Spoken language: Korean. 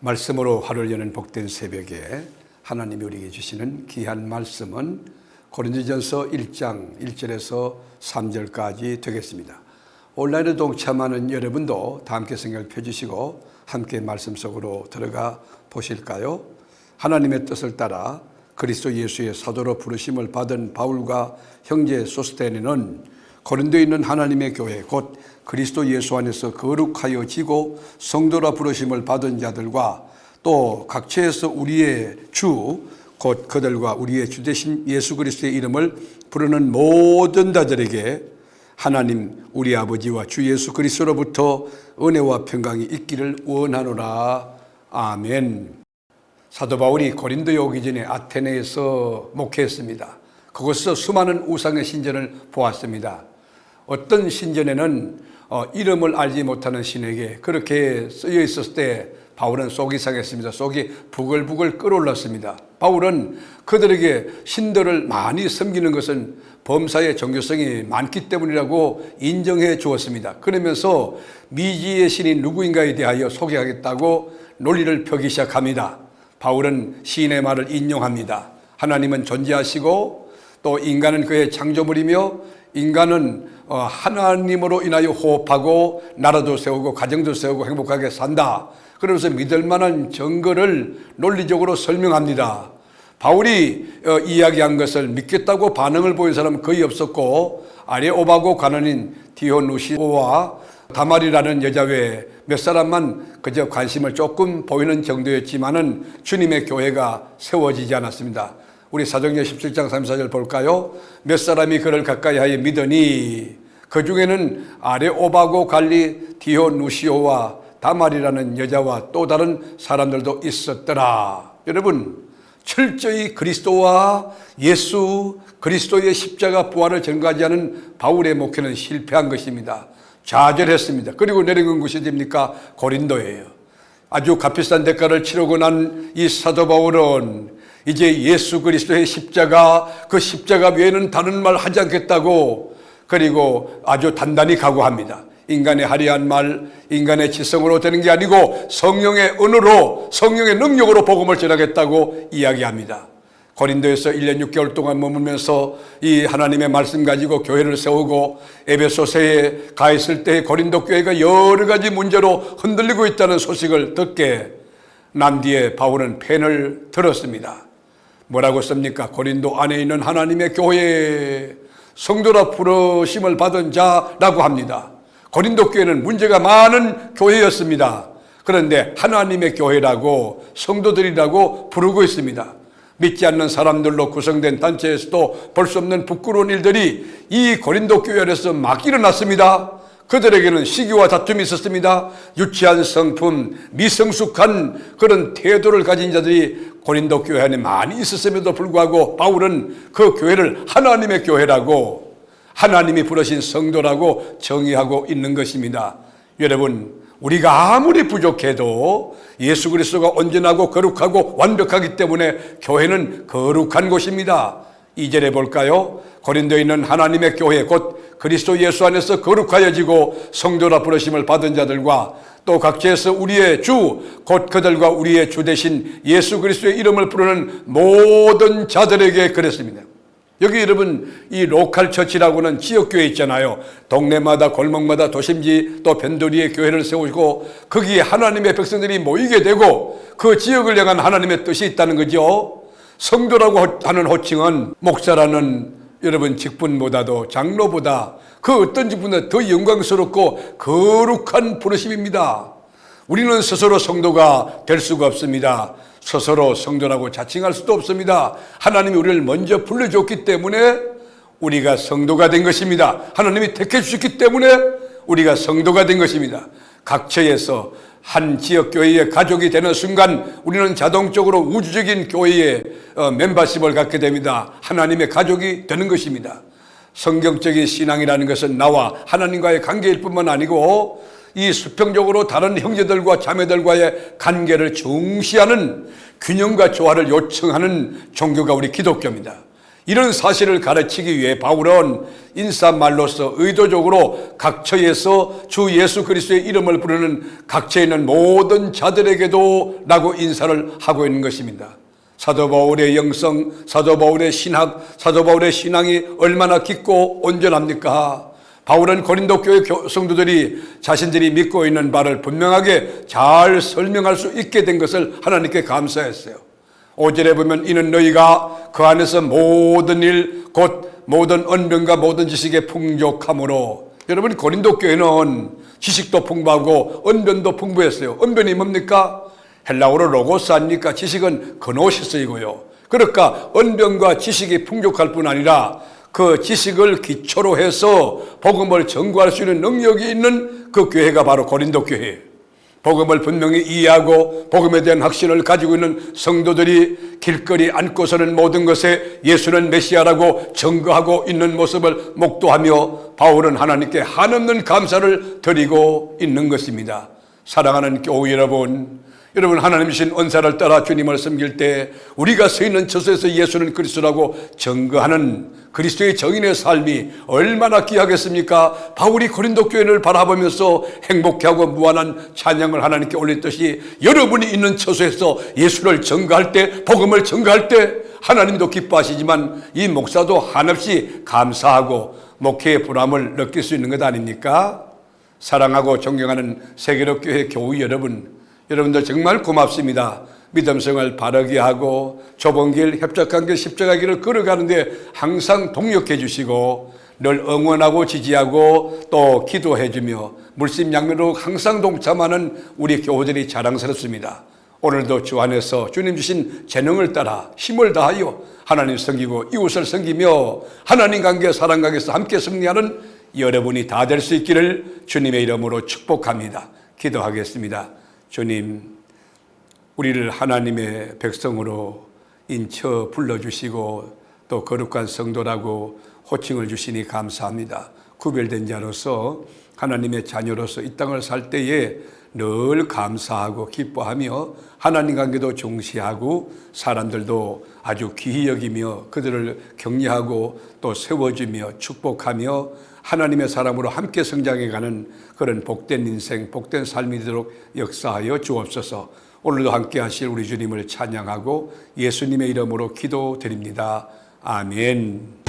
말씀으로 하루를 여는 복된 새벽에 하나님이 우리에게 주시는 귀한 말씀은 고린도전서 1장 1절에서 3절까지 되겠습니다. 온라인에 동참하는 여러분도 다 함께 성경을 펴주시고 함께 말씀 속으로 들어가 보실까요? 하나님의 뜻을 따라 그리스도 예수의 사도로 부르심을 받은 바울과 형제 소스테네는 고린도에 있는 하나님의 교회 곧 그리스도 예수 안에서 거룩하여지고 성도라 부르심을 받은 자들과 또 각처에서 우리의 주 곧 그들과 우리의 주 되신 예수 그리스도의 이름을 부르는 모든 자들에게 하나님 우리 아버지와 주 예수 그리스도로부터 은혜와 평강이 있기를 원하노라. 아멘. 사도 바울이 고린도에 오기 전에 아테네에서 목회했습니다. 그곳에서 수많은 우상의 신전을 보았습니다. 어떤 신전에는 이름을 알지 못하는 신에게 그렇게 쓰여 있었을 때 바울은 속이 상했습니다. 속이 부글부글 끓어올랐습니다. 바울은 그들에게 신들을 많이 섬기는 것은 범사의 종교성이 많기 때문이라고 인정해 주었습니다. 그러면서 미지의 신이 누구인가에 대하여 소개하겠다고 논리를 펴기 시작합니다. 바울은 시인의 말을 인용합니다. 하나님은 존재하시고 또 인간은 그의 창조물이며 인간은 하나님으로 인하여 호흡하고 나라도 세우고 가정도 세우고 행복하게 산다. 그러면서 믿을 만한 증거를 논리적으로 설명합니다. 바울이 이야기한 것을 믿겠다고 반응을 보인 사람은 거의 없었고 아레오바고 관원인 디오누시오와 다말이라는 여자 외에 몇 사람만 그저 관심을 조금 보이는 정도였지만은 주님의 교회가 세워지지 않았습니다. 우리 사도행전 17장 34절 볼까요? 몇 사람이 그를 가까이 하여 믿으니 그 중에는 아레오바고 관리 디오누시오와 다말이라는 여자와 또 다른 사람들도 있었더라. 여러분, 철저히 그리스도와 예수 그리스도의 십자가 부활을 전가하는 바울의 목회는 실패한 것입니다. 좌절했습니다. 그리고 내려간 곳이 어디입니까? 고린도예요. 아주 값비싼 대가를 치르고 난 이 사도 바울은 이제 예수 그리스도의 십자가, 그 십자가 외에는 다른 말 하지 않겠다고 그리고 아주 단단히 각오합니다. 인간의 화려한 말, 인간의 지성으로 되는 게 아니고 성령의 은혜로, 성령의 능력으로 복음을 전하겠다고 이야기합니다. 고린도에서 1년 6개월 동안 머물면서 이 하나님의 말씀 가지고 교회를 세우고 에베소서에 가 있을 때 고린도 교회가 여러 가지 문제로 흔들리고 있다는 소식을 듣게 난 뒤에 바울은 펜을 들었습니다. 뭐라고 씁니까? 고린도 안에 있는 하나님의 교회에 성도라 부르심을 받은 자라고 합니다. 고린도 교회는 문제가 많은 교회였습니다. 그런데 하나님의 교회라고 성도들이라고 부르고 있습니다. 믿지 않는 사람들로 구성된 단체에서도 볼 수 없는 부끄러운 일들이 이 고린도 교회 안에서 막 일어났습니다. 그들에게는 시기와 다툼이 있었습니다. 유치한 성품, 미성숙한 그런 태도를 가진 자들이 고린도 교회 안에 많이 있었음에도 불구하고 바울은 그 교회를 하나님의 교회라고 하나님이 부르신 성도라고 정의하고 있는 것입니다. 여러분, 우리가 아무리 부족해도 예수 그리스도가 온전하고 거룩하고 완벽하기 때문에 교회는 거룩한 곳입니다. 2절에 볼까요? 고린도에 있는 하나님의 교회 곧 그리스도 예수 안에서 거룩하여지고 성도라 부르심을 받은 자들과 또 각처에서 우리의 주 곧 그들과 우리의 주 되신 예수 그리스도의 이름을 부르는 모든 자들에게 그랬습니다. 여기 여러분 이 로컬 처치라고는 지역교회 있잖아요. 동네마다 골목마다 도심지 또 변두리에 교회를 세우고 거기에 하나님의 백성들이 모이게 되고 그 지역을 향한 하나님의 뜻이 있다는 거죠. 성도라고 하는 호칭은 목사라는 여러분 직분보다도 장로보다 그 어떤 직분보다 더 영광스럽고 거룩한 부르심입니다. 우리는 스스로 성도가 될 수가 없습니다. 스스로 성도라고 자칭할 수도 없습니다. 하나님이 우리를 먼저 불러줬기 때문에 우리가 성도가 된 것입니다. 하나님이 택해 주셨기 때문에 우리가 성도가 된 것입니다. 각처에서 한 지역교회의 가족이 되는 순간 우리는 자동적으로 우주적인 교회의 멤버십을 갖게 됩니다. 하나님의 가족이 되는 것입니다. 성경적인 신앙이라는 것은 나와 하나님과의 관계일 뿐만 아니고 이 수평적으로 다른 형제들과 자매들과의 관계를 중시하는 균형과 조화를 요청하는 종교가 우리 기독교입니다. 이런 사실을 가르치기 위해 바울은 인사말로서 의도적으로 각처에서 주 예수 그리스도의 이름을 부르는 각처에 있는 모든 자들에게도 라고 인사를 하고 있는 것입니다. 사도 바울의 영성, 사도 바울의 신학, 사도 바울의 신앙이 얼마나 깊고 온전합니까? 바울은 고린도 교회 성도들이 자신들이 믿고 있는 바를 분명하게 잘 설명할 수 있게 된 것을 하나님께 감사했어요. 5절에 보면 이는 너희가 그 안에서 모든 일 곧 모든 언변과 모든 지식에 풍족함으로. 여러분, 고린도 교회는 지식도 풍부하고 언변도 풍부했어요. 언변이 뭡니까? 헬라어로 로고스 아닙니까? 지식은 그노시스이고요. 그러니까 언변과 지식이 풍족할 뿐 아니라 그 지식을 기초로 해서 복음을 전구할 수 있는 능력이 있는 그 교회가 바로 고린도 교회예요. 복음을 분명히 이해하고 복음에 대한 확신을 가지고 있는 성도들이 길거리 앉고서는 모든 것에 예수는 메시아라고 증거하고 있는 모습을 목도하며 바울은 하나님께 한없는 감사를 드리고 있는 것입니다. 사랑하는 교회 여러분, 하나님 주신 은사를 따라 주님을 섬길 때 우리가 서 있는 처소에서 예수는 그리스도라고 증거하는 그리스도의 정인의 삶이 얼마나 귀하겠습니까? 바울이 고린도 교회를 바라보면서 행복해하고 무한한 찬양을 하나님께 올렸듯이 여러분이 있는 처소에서 예수를 증거할 때, 복음을 증거할 때 하나님도 기뻐하시지만 이 목사도 한없이 감사하고 목회의 보람을 느낄 수 있는 것 아닙니까? 사랑하고 존경하는 세계로 교회 교우 여러분들 정말 고맙습니다. 믿음생활 바르게 하고 좁은 길, 협착한 길, 십자가 길을 걸어가는데 항상 동력해 주시고 늘 응원하고 지지하고 또 기도해 주며 물심양면으로 항상 동참하는 우리 교우들이 자랑스럽습니다. 오늘도 주 안에서 주님 주신 재능을 따라 힘을 다하여 하나님 섬기고 이웃을 섬기며 하나님 관계, 사랑 관계에서 함께 승리하는 여러분이 다 될 수 있기를 주님의 이름으로 축복합니다. 기도하겠습니다. 주님, 우리를 하나님의 백성으로 인쳐 불러주시고 또 거룩한 성도라고 호칭을 주시니 감사합니다. 구별된 자로서 하나님의 자녀로서 이 땅을 살 때에 늘 감사하고 기뻐하며 하나님 관계도 중시하고 사람들도 아주 귀히 여기며 그들을 격려하고 또 세워주며 축복하며 하나님의 사람으로 함께 성장해가는 그런 복된 인생, 복된 삶이 되도록 역사하여 주옵소서. 오늘도 함께 하실 우리 주님을 찬양하고 예수님의 이름으로 기도드립니다. 아멘.